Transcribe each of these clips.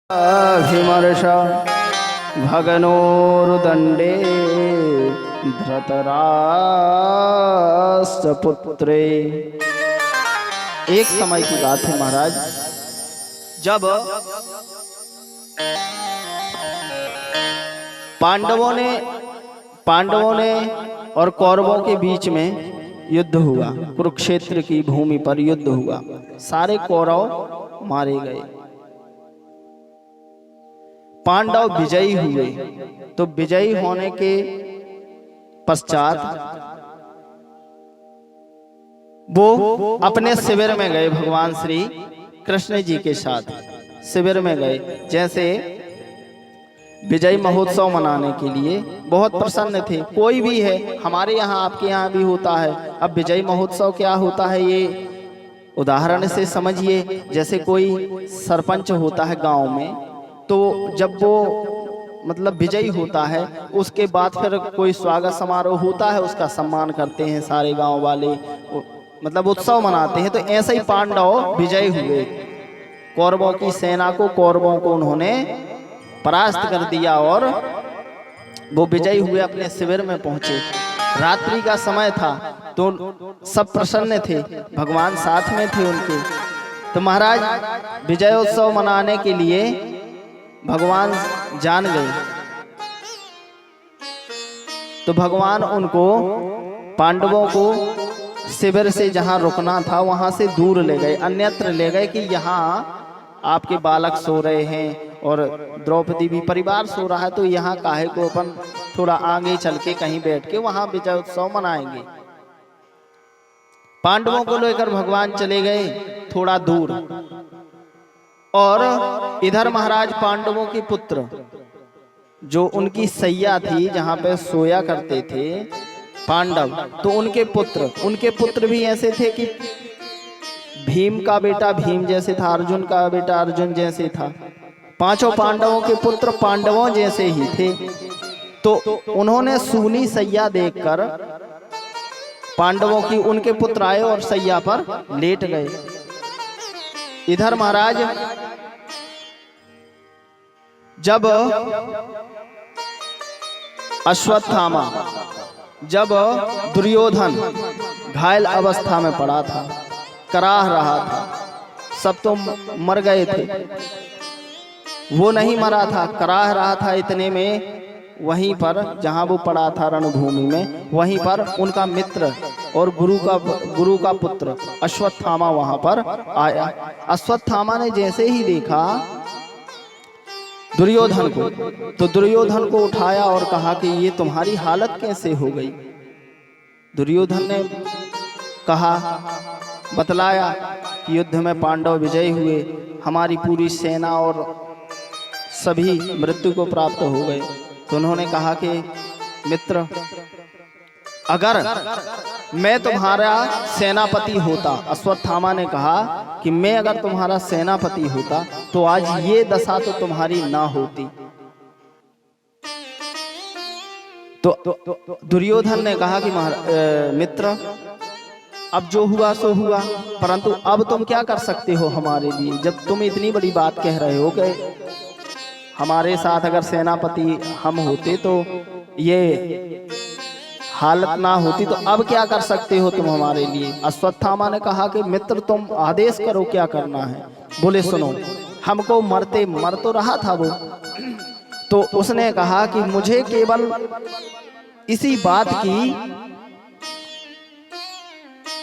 अभिमर्ष भगनोरुदंडे धृतराष्ट्रपुत्रे। एक समय की बात है महाराज, जब पांडवों ने और कौरवों के बीच में युद्ध हुआ। कुरुक्षेत्र की भूमि पर युद्ध हुआ, सारे कौरव मारे गए, पांडव विजयी हुए। तो विजयी होने के पश्चात वो अपने शिविर में गए, भगवान श्री कृष्ण जी के साथ शिविर में गए। जैसे विजय महोत्सव मनाने के लिए बहुत प्रसन्न थे। कोई भी है, हमारे यहाँ आपके यहाँ भी होता है। अब विजय महोत्सव क्या होता है ये उदाहरण से समझिए। जैसे कोई सरपंच होता है गांव में, तो जब वो मतलब विजयी होता है उसके बाद फिर कोई स्वागत समारोह होता है, उसका सम्मान करते हैं सारे गांव वाले, मतलब उत्सव मनाते हैं। तो ऐसे ही पांडव विजयी हुए, कौरवों की सेना को, कौरवों को उन्होंने परास्त कर दिया और वो विजयी हुए, अपने शिविर में पहुंचे। रात्रि का समय था तो सब प्रसन्न थे, भगवान साथ में थे उनके। तो महाराज विजयोत्सव मनाने के लिए भगवान जान गए, तो भगवान उनको, पांडवों को शिविर से जहां रुकना था वहां से दूर ले गए, अन्यत्र ले गए कि यहाँ आपके बालक सो रहे हैं और द्रौपदी भी परिवार सो रहा है, तो यहाँ काहे को अपन थोड़ा आगे चल के कहीं बैठ के वहां विजय उत्सव मनाएंगे। पांडवों को लेकर भगवान चले गए थोड़ा दूर। और इधर महाराज पांडवों के पुत्र, जो उनकी सैया थी जहां पे सोया करते थे पांडव, तो उनके पुत्र भी ऐसे थे कि भीम का बेटा भीम जैसे था, अर्जुन का बेटा अर्जुन जैसे था। पांचों पांडवों के पुत्र पांडवों जैसे ही थे। तो उन्होंने सूनी सैया देखकर पांडवों की, उनके पुत्र आए और सैया पर लेट गए। इधर महाराज जब अश्वत्थामा, जब दुर्योधन घायल अवस्था में पड़ा था, कराह रहा था, सब तो मर गए थे, वो नहीं मरा था, कराह रहा था। इतने में वहीं पर जहां वो पड़ा था रणभूमि में, वहीं पर उनका मित्र और गुरु का पुत्र अश्वत्थामा वहां पर आया। अश्वत्थामा ने जैसे ही देखा दुर्योधन को, तो दुर्योधन को उठाया और कहा कि ये तुम्हारी हालत कैसे हो गई। दुर्योधन ने कहा, बतलाया कि युद्ध में पांडव विजयी हुए, हमारी पूरी सेना और सभी मृत्यु को प्राप्त हो गए। तो उन्होंने कहा कि मित्र, अगर मैं तुम्हारा सेनापति होता, अश्वत्थामा ने कहा कि मैं अगर तुम्हारा सेनापति होता तो आज ये दशा तो तुम्हारी ना होती। तो दुर्योधन ने कहा कि मित्र, अब जो हुआ सो हुआ, परंतु अब तुम क्या कर सकते हो हमारे लिए, जब तुम इतनी बड़ी बात कह रहे हो कि हमारे साथ अगर सेनापति हम होते तो ये हालत ना होती, तो अब क्या कर सकते हो तुम हमारे लिए। अश्वत्थामा ने कहा कि मित्र तुम आदेश करो क्या करना है। बोले सुनो, हमको मर तो रहा था वो, तो उसने कहा कि मुझे केवल इसी बात की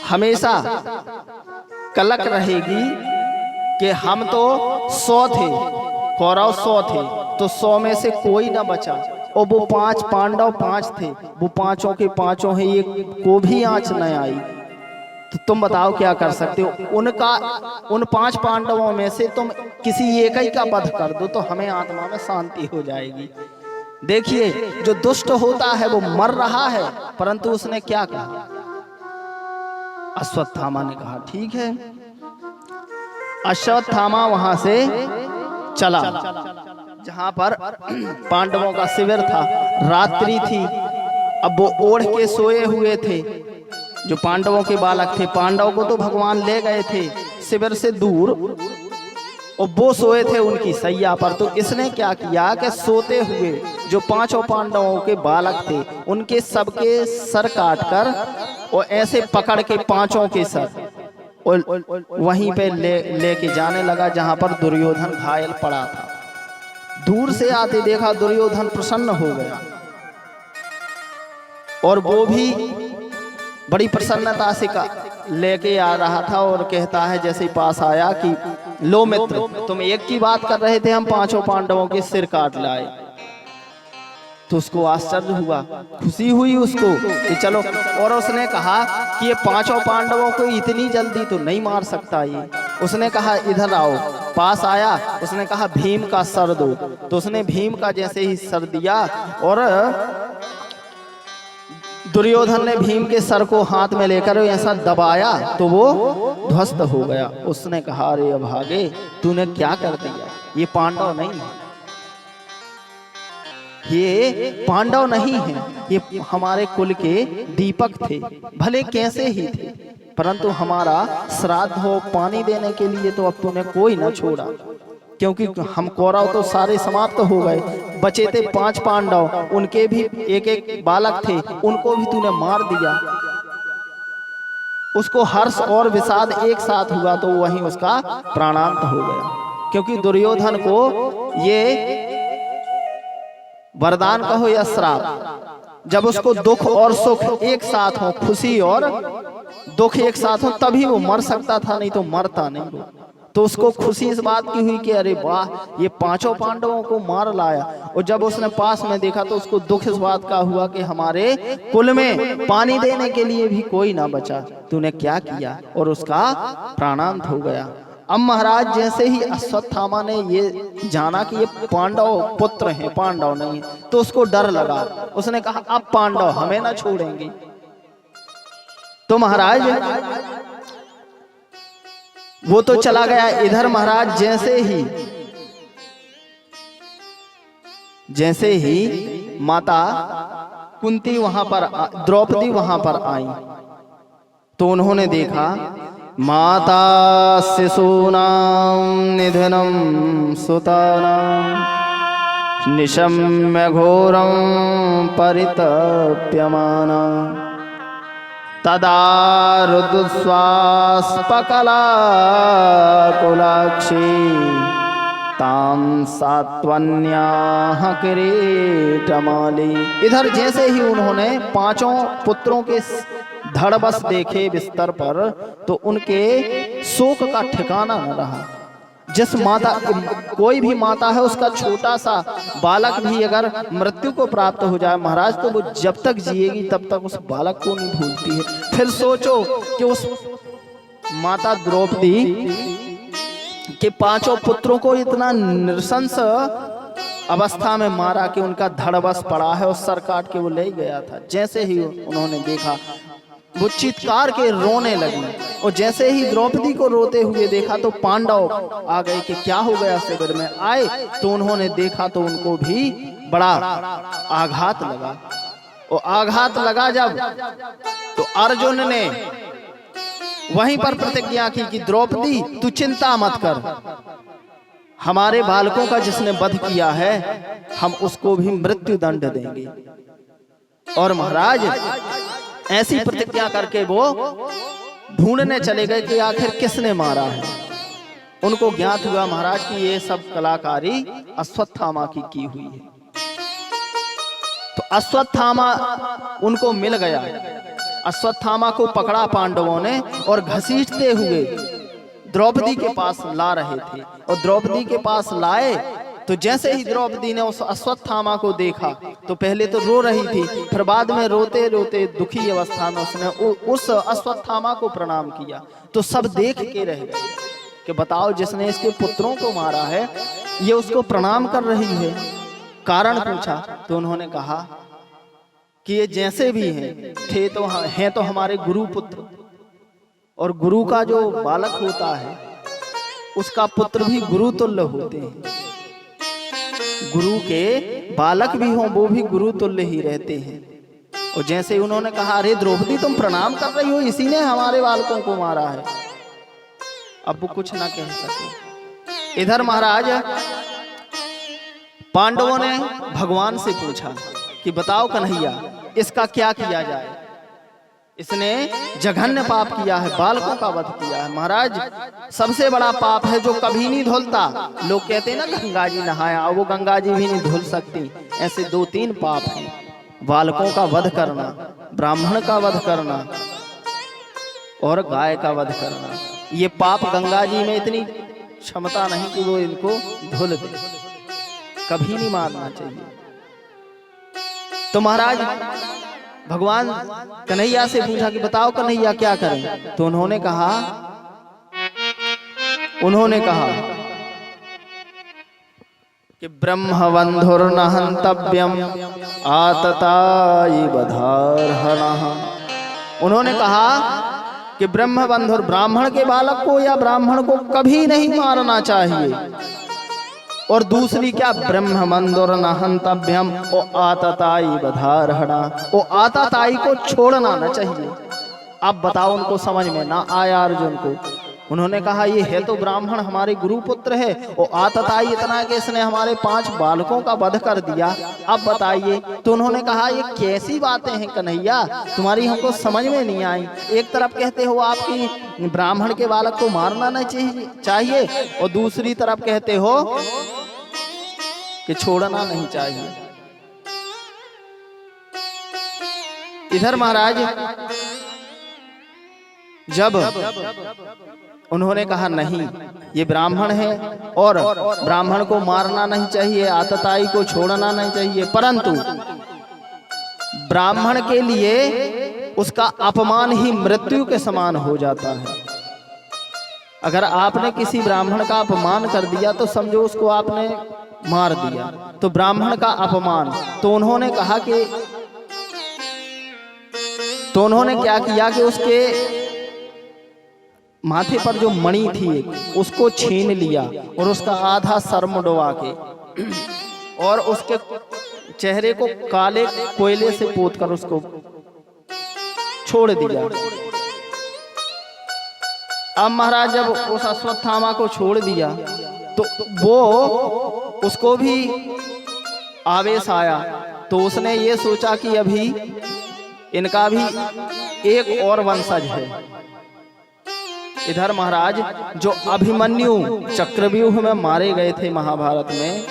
हमेशा कलक रहेगी कि हम तो 100 थे, कौरव 100 थे, तो 100 में से कोई ना बचा, और वो 5 पांडव 5 थे, वो पांचों के पांचों हैं, ये को भी आंच न आई। तो तुम बताओ क्या कर सकते हो। उन 5 पांडवों में से तुम किसी एक ही का वध कर दो तो हमें आत्मा में शांति हो जाएगी। देखिए, जो दुष्ट होता है वो मर रहा है, परंतु उसने क्या कहा। अश्वत्थामा ने कहा ठीक है। अश्वत्थामा वहां से चला जहां पर पांडवों का शिविर था। रात्रि थी, अब वो ओढ़ के सोए हुए थे, जो पांडवों के बालक थे। पांडव को तो भगवान ले गए थे शिविर से दूर, और वो सोए थे उनकी सैया पर। तो इसने क्या किया कि सोते हुए जो पांचों पांडवों के बालक थे उनके सबके सर काटकर और ऐसे पकड़ के पांचों के सर और वहीं पे लेके जाने लगा जहां पर दुर्योधन घायल पड़ा था। दूर से आते देखा दुर्योधन प्रसन्न हो गया और वो भी बड़ी प्रसन्नता से लेके आ रहा था और कहता है जैसे ही पास आया कि लो मित्र, तुम एक की बात कर रहे थे, हम पांचों पांडवों के सिर काट लाए। तो उसको आश्चर्य हुआ, खुशी हुई उसको कि चलो। और उसने कहा कि ये पांचों पांडवों को इतनी जल्दी तो नहीं मार सकता ये। उसने कहा इधर आओ। पास आया, उसने कहा भीम का सर दो। तो उसने भीम का जैसे ही सर दिया और दुर्योधन ने भीम के सर को हाथ में लेकर ऐसा दबाया तो वो ध्वस्त हो गया। उसने कहा अरे अभागे, तूने क्या कर दिया, ये पांडव नहीं है, ये पांडव नहीं है, ये हमारे कुल के दीपक थे, भले कैसे ही थे, परंतु हमारा श्राद्ध हो पानी देने के लिए तो अब तूने कोई ना छोड़ा, क्योंकि हम कौरव तो सारे समाप्त हो गए, बचे थे 5 पांडव, उनके भी एक एक बालक थे, उनको भी तूने मार दिया। उसको हर्ष और विषाद एक साथ हुआ तो वहीं उसका प्राणांत हो गया, क्योंकि दुर्योधन को ये वरदान कहो या श्राप, जब उसको दुख और सुख एक साथ हो, खुशी और दुख एक साथ हो, तभी वो मर सकता था, नहीं तो मरता नहीं वो। तो उसको खुशी इस बात की हुई कि अरे वाह, ये पांचों पांडवों को मार लाया। और जब उसने पास में देखा तो उसको दुख इस बात का हुआ कि हमारे कुल में पानी देने के लिए भी कोई ना बचा, तूने क्या किया, और उसका प्राणांत हो गया। अब महाराज जैसे ही अश्वत्थामा ने ये जाना कि ये पांडव पुत्र हैं, पांडव नहीं, तो उसको डर लगा। उसने कहा अब पांडव हमें ना छोड़ेंगे। तो महाराज वो तो चला गया। इधर महाराज जैसे ही माता कुंती वहां पर, द्रौपदी वहां पर आई तो उन्होंने देखा माता शिशूनां निधनं सुतानां निशम्य घोरं परितप्यमाना तदा रुद्रश्वासपकला कुलाक्षी तां सात्वन्याः किरीटमाली। इधर जैसे ही उन्होंने पांचों पुत्रों के धड़बस देखे बिस्तर पर तो उनके शोक का ठिकाना न रहा। जिस माता, कोई भी माता है, उसका छोटा सा बालक भी अगर मृत्यु को प्राप्त हो जाए महाराज, तो वो जब तक जिएगी तब तक उस बालक को नहीं भूलती है। फिर सोचो कि उस माता द्रौपदी के पांचों पुत्रों को इतना नृशंस अवस्था में मारा कि उनका धड़बस पड़ा है और सर काट के वो ले गया था। जैसे ही उन्होंने देखा वो चित्कार के रोने लगी, और जैसे ही द्रौपदी को रोते हुए देखा तो पांडव आ गए कि क्या हो गया। शिविर में आए तो उन्होंने देखा तो उनको भी बड़ा आघात लगा। और आघात लगा जब, तो अर्जुन ने वहीं पर प्रतिज्ञा की कि द्रौपदी तू चिंता मत कर, हमारे बालकों का जिसने वध किया है हम उसको भी मृत्यु दंड देंगे। और महाराज ऐसी प्रतिज्ञा करके वो ढूंढने चले गए कि आखिर किसने मारा है। उनको ज्ञात हुआ महाराज कि ये सब कलाकारी अश्वत्थामा की हुई है। तो अश्वत्थामा उनको मिल गया। अश्वत्थामा को पकड़ा पांडवों ने और घसीटते हुए द्रौपदी के पास ला रहे थे। और द्रौपदी के पास लाए तो जैसे ही द्रौपदी ने उस अश्वत्थामा को देखा तो पहले तो रो रही थी, फिर बाद में रोते रोते दुखी अवस्था में उसने उस अश्वत्थामा को प्रणाम किया। तो सब देख के रह गए कि बताओ, जिसने इसके पुत्रों को मारा है ये उसको प्रणाम कर रही है। कारण पूछा तो उन्होंने कहा कि ये जैसे भी हैं तो हमारे गुरु पुत्र, और गुरु का जो बालक होता है उसका पुत्र भी गुरु तुल्य होते हैं। गुरु के बालक भी हों वो भी गुरु तुल्य ही रहते हैं। और जैसे उन्होंने कहा अरे द्रौपदी तुम प्रणाम कर रही हो, इसी ने हमारे बालकों को मारा है। अब वो कुछ ना कह सके। इधर महाराज पांडवों ने भगवान से पूछा कि बताओ कन्हैया, इसका क्या किया जाए। इसने जघन्य पाप किया है, बालकों का वध किया है। महाराज सबसे बड़ा पाप है जो कभी नहीं धुलता। लोग कहते हैं ना गंगा जी नहाया, वो गंगा जी भी नहीं धुल सकती। ऐसे 2-3 पाप हैं, बालकों का वध करना, ब्राह्मण का वध करना और गाय का वध करना। ये पाप गंगा जी में इतनी क्षमता नहीं कि वो इनको धुल दे, कभी नहीं मारना चाहिए। तो महाराज भगवान कन्हैया से पूछा कि बताओ कन्हैया क्या करें। तो उन्होंने कहा कि ब्रह्मबंधुर्न हन्तव्यम आततायि वधार्हणः। उन्होंने कहा कि ब्रह्मबंधुर, ब्राह्मण के बालक को या ब्राह्मण को कभी नहीं मारना चाहिए। और दूसरी क्या, ब्रह्मबंधुर्न हन्तव्यम ओ आततायि वधार्हणः, ओ आततायि को छोड़ना न चाहिए। अब बताओ उनको समझ में ना आया अर्जुन को। उन्होंने कहा ये है तो ब्राह्मण हमारे गुरु पुत्र है, और आततायी इतना कि इसने हमारे 5 बालकों का वध कर दिया। अब बताइए। तो उन्होंने कहा ये कैसी बातें हैं कन्हैया, तुम्हारी हमको समझ में नहीं आई। एक तरफ कहते हो आपकी ब्राह्मण के बालक को मारना नहीं चाहिए, और दूसरी तरफ कहते हो कि छोड़ना नहीं चाहिए। इधर महाराज जब उन्होंने कहा नहीं, ये ब्राह्मण है और ब्राह्मण को मारना नहीं चाहिए, आतताई को छोड़ना नहीं चाहिए, परंतु ब्राह्मण के लिए उसका अपमान ही मृत्यु के समान हो जाता है। अगर आपने किसी ब्राह्मण का अपमान कर दिया तो समझो उसको आपने मार दिया, तो ब्राह्मण का अपमान। तो उन्होंने कहा कि क्या किया कि उसके माथे पर जो मणि थी उसको छीन लिया और उसका आधा सर मुड़वा के और उसके चेहरे को काले कोयले से पोतकर उसको छोड़ दिया। अब महाराज जब उस अश्वत्थामा को छोड़ दिया तो वो उसको भी आवेश आया, तो उसने ये सोचा कि अभी इनका भी एक और वंशज है। इधर महाराज जो अभिमन्यु चक्रव्यूह में मारे गए थे महाभारत में,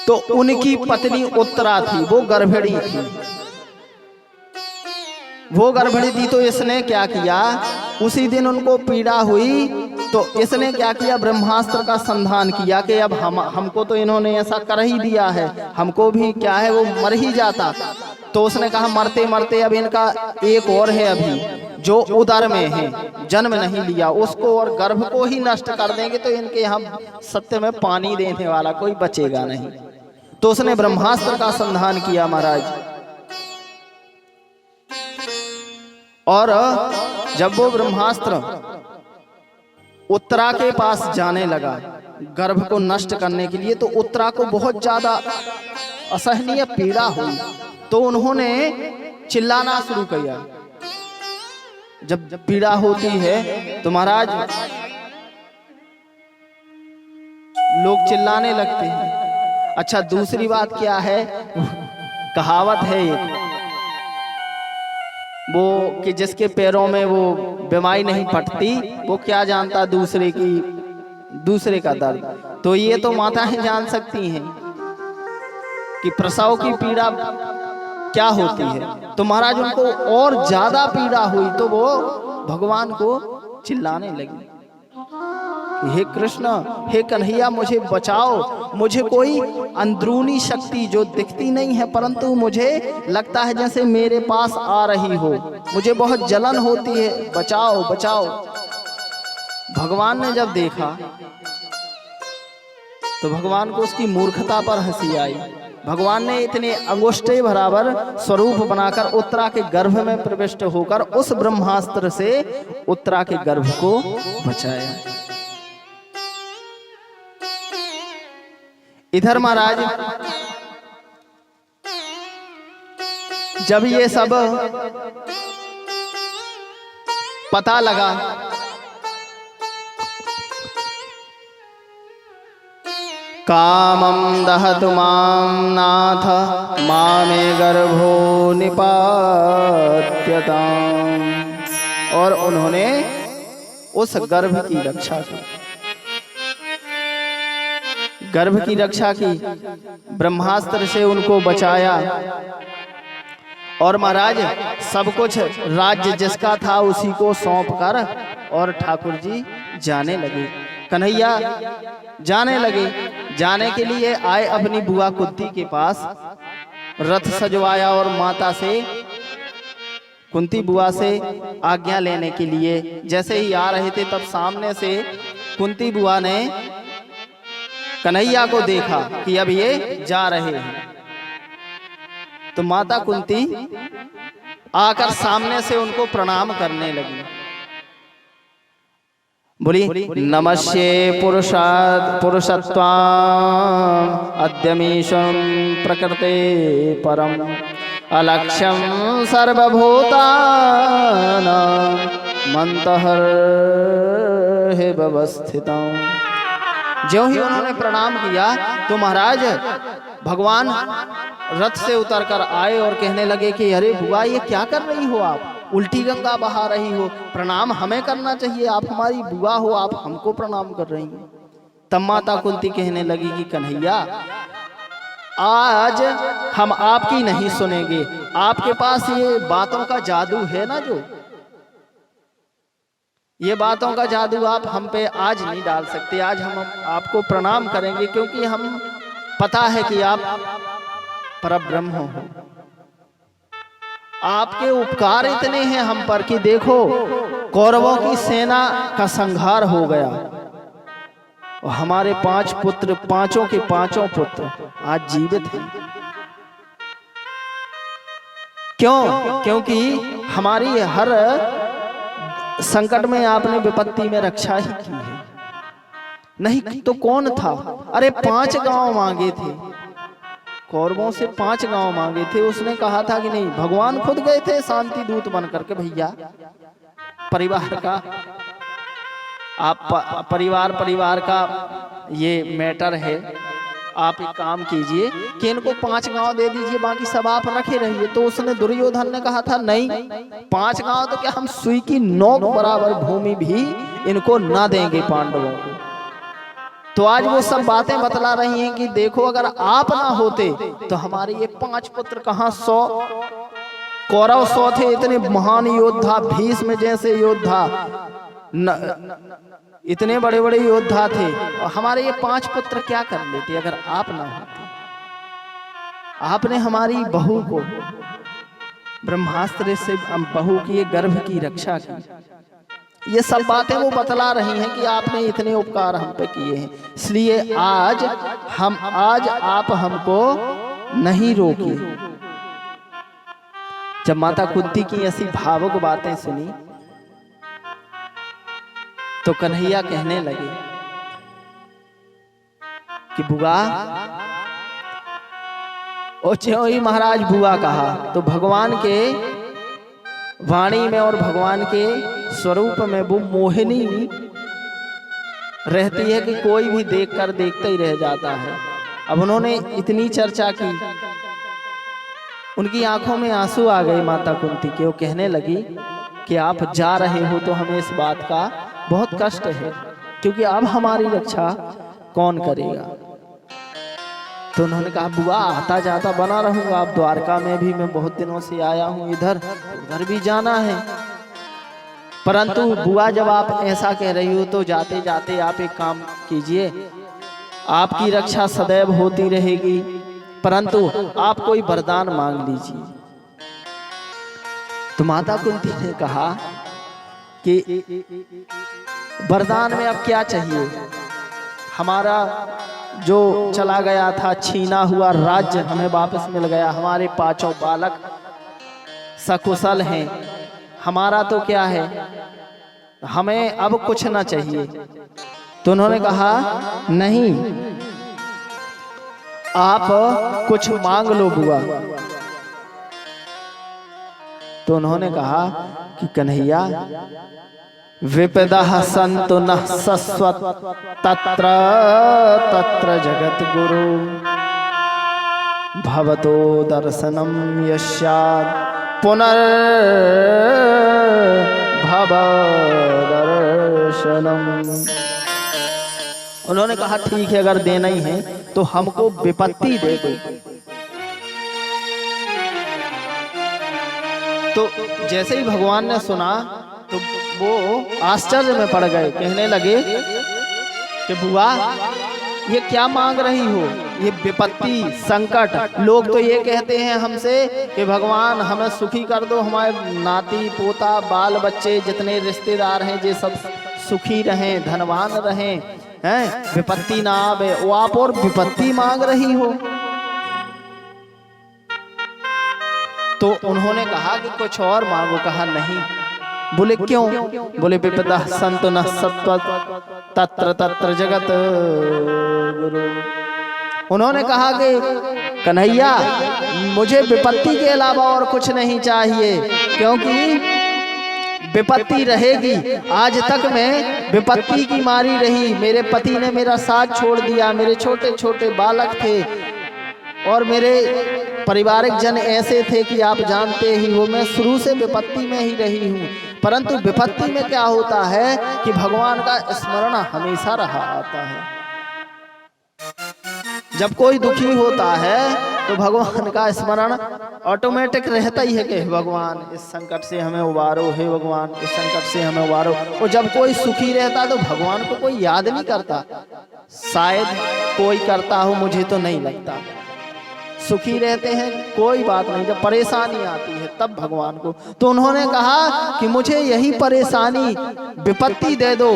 तो उनकी पत्नी उत्तरा थी, वो गर्भिणी थी। तो इसने क्या किया, उसी दिन उनको पीड़ा हुई तो इसने क्या किया, ब्रह्मास्त्र का संधान किया कि अब हमको तो इन्होंने ऐसा कर ही दिया है, हमको भी क्या है वो मर ही जाता। तो उसने कहा मरते मरते अब इनका एक और है अभी जो उदर में है, जन्म नहीं लिया, उसको और गर्भ को ही नष्ट कर देंगे तो इनके हम सत्य में पानी देने वाला कोई बचेगा नहीं। तो उसने ब्रह्मास्त्र का संधान किया महाराज। और जब वो ब्रह्मास्त्र उत्तरा के पास जाने लगा गर्भ को नष्ट करने के लिए, तो उत्तरा को बहुत ज्यादा असहनीय पीड़ा हुई। तो उन्होंने चिल्लाना शुरू किया। जब पीड़ा होती है तो महाराज लोग चिल्लाने लगते हैं। अच्छा दूसरी बात क्या है, कहावत है एक, वो कि जिसके पैरों में वो बीमारी नहीं फटती वो क्या जानता दूसरे का दर्द। तो ये तो माताएं जान सकती हैं कि प्रसव की पीड़ा क्या होती है। तो महाराज उनको और ज्यादा पीड़ा हुई तो वो भगवान को चिल्लाने लगी, हे कृष्ण, हे कन्हैया, मुझे बचाओ, मुझे कोई अंदरूनी शक्ति जो दिखती नहीं है परंतु मुझे लगता है जैसे मेरे पास आ रही हो, मुझे बहुत जलन होती है, बचाओ बचाओ। भगवान ने जब देखा तो भगवान को उसकी मूर्खता पर हंसी आई। भगवान ने इतने अंगुष्ठे बराबर स्वरूप बनाकर उत्तरा के गर्भ में प्रविष्ट होकर उस ब्रह्मास्त्र से उत्तरा के गर्भ को बचाया। इधर महाराज जब ये सब पता लगा कामं दहतु मां नाथ मामे गर्भो निपात्यताम्। और उन्होंने उस गर्भ की रक्षा की, गर्भ की रक्षा की, ब्रह्मास्त्र से उनको बचाया। और महाराज सब कुछ राज्य जिसका था उसी को सौंप कर और ठाकुर जी जाने लगे, कन्हैया जाने लगे। जाने के लिए आए अपनी बुआ कुंती के पास, रथ सजवाया और माता से, कुंती बुआ से आज्ञा लेने के लिए जैसे ही आ रहे थे, तब सामने से कुंती बुआ ने कन्हैया को देखा कि अब ये जा रहे हैं। तो माता कुंती आकर सामने से उनको प्रणाम करने लगी। बोली नमस्ये पुरुषत्वाम् अद्यमीशं प्रकृते परम अलक्ष्यं सर्वभूतानां मन्तर्हि व्यवस्थितम्। ज्यों ही उन्होंने प्रणाम किया तो महाराज भगवान रथ से उतरकर आए और कहने लगे कि अरे बुआ ये क्या कर रही हो आप, उल्टी गंगा बहा रही हो, प्रणाम हमें करना चाहिए, आप हमारी बुआ हो, आप हमको प्रणाम कर रही हैं। तब माता कुंती कहने लगी कि कन्हैया आज हम आपकी नहीं सुनेंगे, आपके पास ये बातों का जादू है ना, जो ये बातों का जादू आप हम पे आज नहीं डाल सकते। आज हम आपको प्रणाम करेंगे क्योंकि हम पता है कि आप परब्रह्म हो। आपके उपकार इतने हैं हम पर कि देखो कौरवों की सेना का संहार हो गया और हमारे 5 पुत्र, पांचों के पांचों पुत्र आज जीवित हैं। क्यों? क्योंकि हमारी हर संकट में आपने विपत्ति में रक्षा ही की है। नहीं तो कौन था? अरे 5 गांव मांगे थे, कौरवों से 5 गांव मांगे थे। उसने कहा था कि नहीं, भगवान खुद गए थे शांति दूत बन करके, भैया परिवार का आप परिवार का ये मैटर है, आप एक काम कीजिए कि इनको 5 गांव दे दीजिए, बाकी सब आप रखे रहिए। तो उसने, दुर्योधन ने कहा था नहीं, 5 गांव तो क्या हम सुई की नोक बराबर भूमि भी इनको ना देंगे पांडवों को। तो आज वो सब बातें बतला रही हैं कि देखो अगर आप ना होते तो हमारे ये 5 पुत्र कहां, 100 कौरव 100 थे, इतने महान योद्धा, भीष्म जैसे योद्धा, इतने बड़े बड़े योद्धा थे, और हमारे ये 5 पुत्र क्या कर लेते अगर आप ना होते। आपने हमारी बहू को ब्रह्मास्त्र से, बहू की गर्भ की रक्षा की। ये सब बातें वो बतला रही हैं कि आपने इतने उपकार हम पे किए हैं, इसलिए आज आप हमको नहीं रोकिए। जब माता कुंती की ऐसी भावुक बातें सुनी तो कन्हैया कहने लगे कि बुआ, और ज्यों ही महाराज बुआ कहा तो भगवान के वाणी में और भगवान के स्वरूप में वो मोहिनी रहती है कि कोई भी देखकर देखता ही रह जाता है। अब उन्होंने इतनी चर्चा की, उनकी आंखों में आंसू आ गए माता कुंती के। वो कहने लगी कि आप जा रहे हो तो हमें इस बात का बहुत कष्ट है, क्योंकि अब हमारी रक्षा कौन करेगा। तो उन्होंने कहा बुआ आता जाता बना रहूंगा, अब द्वारका में भी मैं बहुत दिनों से आया हूं, इधर उधर भी जाना है। परंतु बुआ जब आप ऐसा कह रही हो तो जाते जाते आप एक काम कीजिए, आपकी रक्षा सदैव होती रहेगी, परंतु आप कोई वरदान मांग लीजिए। तो माता कुंती ने कहा कि वरदान में अब क्या चाहिए, हमारा जो चला गया था छीना हुआ राज्य हमें वापस मिल गया, हमारे 5 बालक सकुशल हैं, हमारा तो क्या है, हमें अब कुछ ना चाहिए। तो उन्होंने कहा नहीं, आप कुछ मांग लो बुआ। तो उन्होंने कहा कि कन्हैया विपदः सन्तु नः शश्वत् तत्र तत्र जगद्गुरु भवतो दर्शनं यस्यात् पुनर्भवदर्शनम्। उन्होंने कहा ठीक है, अगर देना ही है तो हमको विपत्ति दे दो। तो जैसे ही भगवान ने सुना तो वो आश्चर्य में पड़ गए, कहने लगे कि बुआ ये क्या मांग रही हो, ये विपत्ति संकट। लोग तो ये कहते हैं हमसे कि भगवान हमें सुखी कर दो, हमारे नाती पोता बाल बच्चे जितने रिश्तेदार हैं ये सब सुखी रहें, धनवान रहें, हैं, विपत्ति ना आवे। वो आप और विपत्ति मांग रही हो। तो उन्होंने कहा कि कुछ और मांगो। कहा नहीं। बोले क्यों? बोले विपदा संतो न सत्व तत्र तत्र जगत गुरु। उन्होंने कहा कि कन्हैया मुझे विपत्ति के अलावा और कुछ नहीं चाहिए, क्योंकि विपत्ति रहेगी। आज तक मैं विपत्ति की मारी रही। मेरे पति ने मेरा साथ छोड़ दिया, मेरे छोटे छोटे बालक थे और मेरे पारिवारिक जन ऐसे थे कि आप जानते ही हो, मैं शुरू से विपत्ति में ही रही हूँ। परंतु विपत्ति में क्या होता है कि भगवान का स्मरण हमेशा रहा आता है। जब कोई दुखी होता है तो भगवान का स्मरण ऑटोमेटिक रहता ही है कि भगवान इस संकट से हमें उबारो, हे भगवान इस संकट से हमें उबारो। और जब कोई सुखी रहता है तो भगवान को कोई याद नहीं करता। शायद कोई करता हो, मुझे तो नहीं लगता। सुखी रहते हैं कोई बात नहीं, जब परेशानी आती है तब भगवान को। तो उन्होंने कहा कि मुझे यही परेशानी विपत्ति दे दो,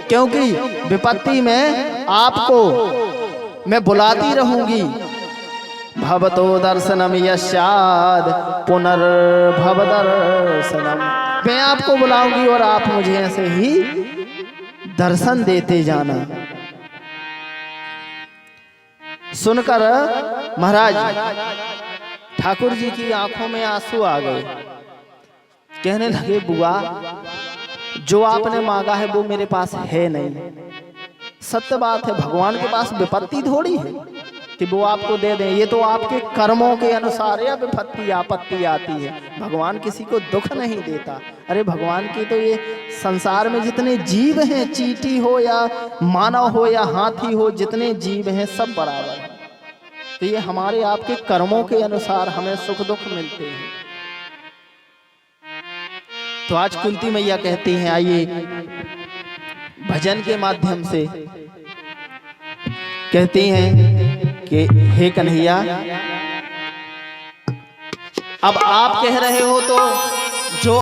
क्योंकि विपत्ति में आपको मैं बुलाती रहूंगी। भवतो दर्शनम यस्याद पुनर्भव दर्शनम। मैं आपको बुलाऊंगी और आप मुझे ऐसे ही दर्शन देते जाना। सुनकर महाराज ठाकुर जी की आंखों में आंसू आ गए। कहने लगे बुआ जो आपने मांगा है वो मेरे पास है नहीं। सत्य बात है, भगवान के पास विपत्ति थोड़ी है कि वो आपको दे दें। ये तो आपके कर्मों के अनुसार या विपत्ति आपत्ति आती है। भगवान किसी को दुख नहीं देता। अरे भगवान की तो ये संसार में जितने जीव हैं, चींटी हो या मानव हो या हाथी हो, जितने जीव हैं सब बराबर हैं। तो ये हमारे आपके कर्मों के अनुसार हमें सुख दुख मिलते हैं। तो आज कुंती मैया कहती हैं, आइए भजन के माध्यम से कहती हैं कि हे कन्हैया, अब आप कह रहे हो तो जो